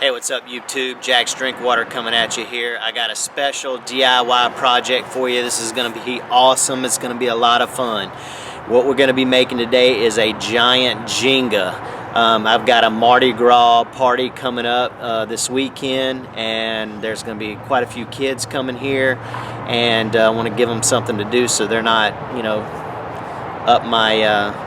Hey, what's up YouTube? Jack's Drinkwater coming at you here. I got a special DIY project for you. This is going to be awesome. It's going to be a lot of fun. What we're going to be making today is a giant Jenga. I've got a Mardi Gras party coming up this weekend, and there's going to be quite a few kids coming here, and I want to give them something to do so they're not, you know, up my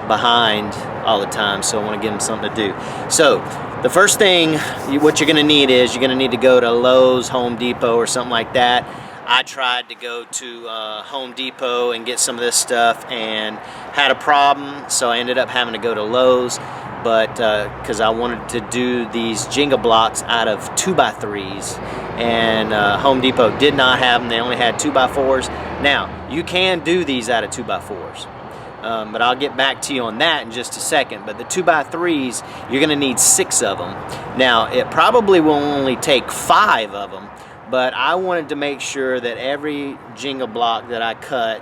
behind all the time. So I want to give them something to do. So the first thing, what you're going to need is you're going to need to go to Lowe's, Home Depot, or something like that. I tried to go to Home Depot and get some of this stuff and had a problem, so I ended up having to go to Lowe's, but because I wanted to do these Jenga blocks out of 2x3s, and Home Depot did not have them. They only had 2x4s. Now, you can do these out of 2x4s. But I'll get back to you on that in just a second. But the 2x3s, you're going to need 6 of them. Now, it probably will only take 5 of them, but I wanted to make sure that every Jenga block that I cut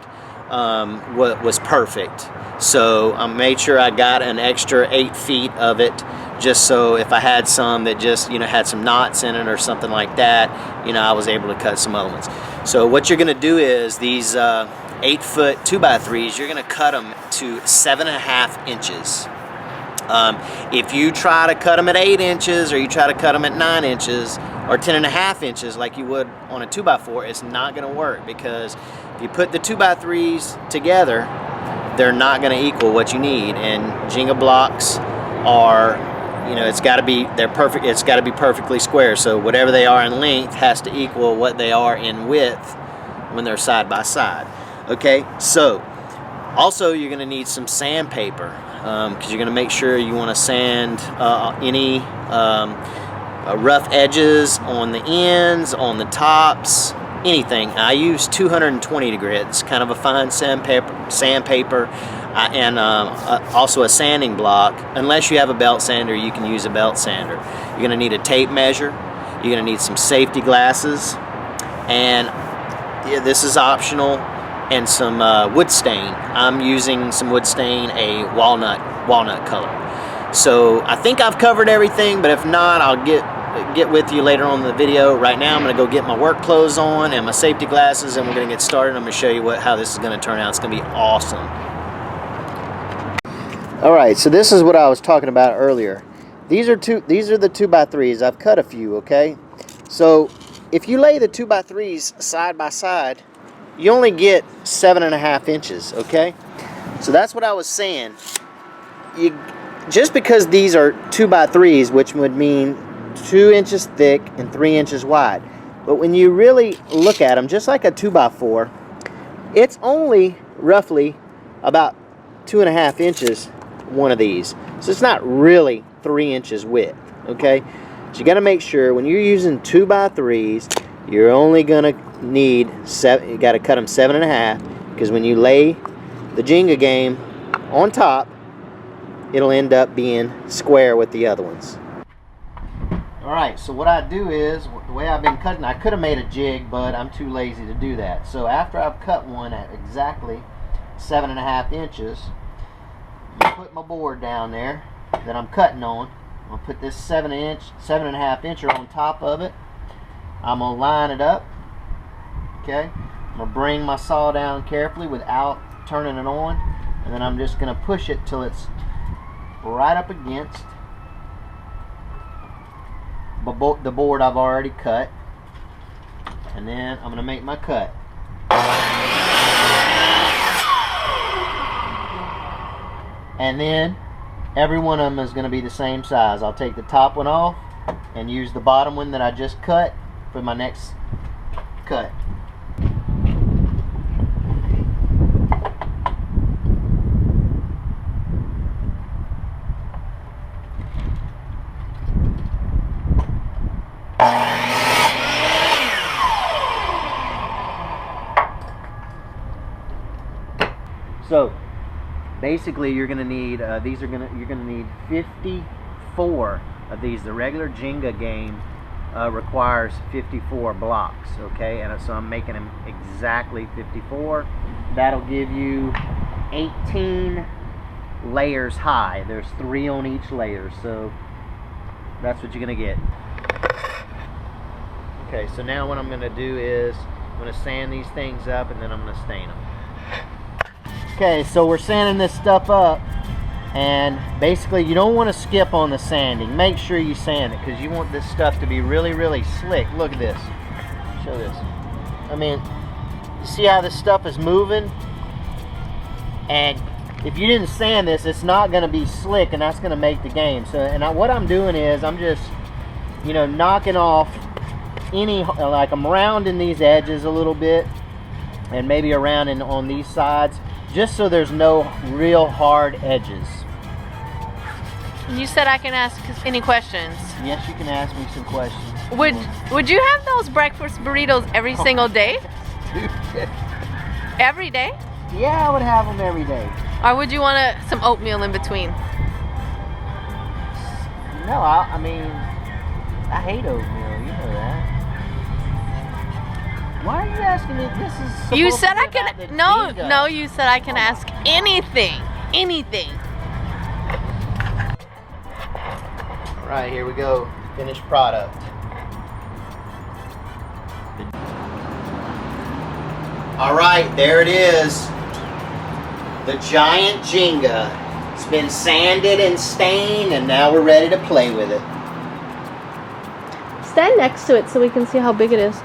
was perfect. So I made sure I got an extra 8 feet of it, just so if I had some that just, you know, had some knots in it or something like that, you know, I was able to cut some other ones. So what you're going to do is these 8-foot 2x3s, you're going to cut them to 7.5 inches. If you try to cut them at 8 inches, or you try to cut them at 9 inches, or 10.5 inches like you would on a 2x4, it's not going to work, because if you put the 2x3s together, they're not going to equal what you need. And Jenga blocks are, you know, it's got to be, they're perfect. It's got to be perfectly square. So whatever they are in length has to equal what they are in width when they're side by side. Okay, so also you're going to need some sandpaper, because you're going to make sure you want to sand any rough edges on the ends, on the tops, anything. I use 220 grit. It's kind of a fine sandpaper, and also a sanding block. Unless you have a belt sander, you can use a belt sander. You're going to need a tape measure. You're going to need some safety glasses, and yeah, this is optional. And some wood stain. I'm using some wood stain, a walnut color. So I think I've covered everything, but if not, I'll get with you later on in the video. Right now I'm going to go get my work clothes on and my safety glasses, and we're going to get started. I'm going to show you how this is going to turn out. It's going to be awesome. Alright, so this is what I was talking about earlier. These are the 2x3s. I've cut a few, okay? So if you lay the 2x3s side by side, you only get 7.5 inches, okay? So that's what I was saying. Just because these are 2x3s, which would mean 2 inches thick and 3 inches wide, but when you really look at them, just like a 2x4, it's only roughly about 2.5 inches, one of these. So it's not really 3 inches width, okay? So you got to make sure when you're using 2x3s, you're only gonna need you got to cut them 7.5, because when you lay the Jenga game on top, it'll end up being square with the other ones. Alright, so what I do is, the way I've been cutting, I could have made a jig, but I'm too lazy to do that. So after I've cut one at exactly 7.5 inches, you put my board down there that I'm cutting on. I'll put this 7.5 incher on top of it. I'm going to line it up, okay? I'm going to bring my saw down carefully without turning it on, and then I'm just going to push it till it's right up against the board I've already cut, and then I'm going to make my cut. And then every one of them is going to be the same size. I'll take the top one off and use the bottom one that I just cut for my next cut. So basically you're going to need you're going to need 54 of these. The regular Jenga game requires 54 blocks, okay? And so I'm making them exactly 54. That'll give you 18 layers high. There's 3 on each layer, so that's what you're gonna get. Okay, so now what I'm going to do is I'm going to sand these things up and then I'm going to stain them. Okay, so we're sanding this stuff up, and basically you don't want to skip on the sanding. Make sure you sand it because you want this stuff to be really, really slick. Look at this. Show this. I mean, you see how this stuff is moving? And if you didn't sand this, it's not going to be slick, and that's going to make the game. So, what I'm doing is I'm just, you know, knocking off any, like I'm rounding these edges a little bit, and maybe around on these sides, just so there's no real hard edges. You said I can ask any questions. Yes, you can ask me some questions. Would you have those breakfast burritos every single day? Every day? Yeah, I would have them every day. Or would you want some oatmeal in between? No, I mean, I hate oatmeal. You know that. Why are you asking me? This is. You said I can. No. You said I can ask anything. Anything. All right, here we go. Finished product. All right, there it is. The Giant Jenga. It's been sanded and stained, and now we're ready to play with it. Stand next to it so we can see how big it is.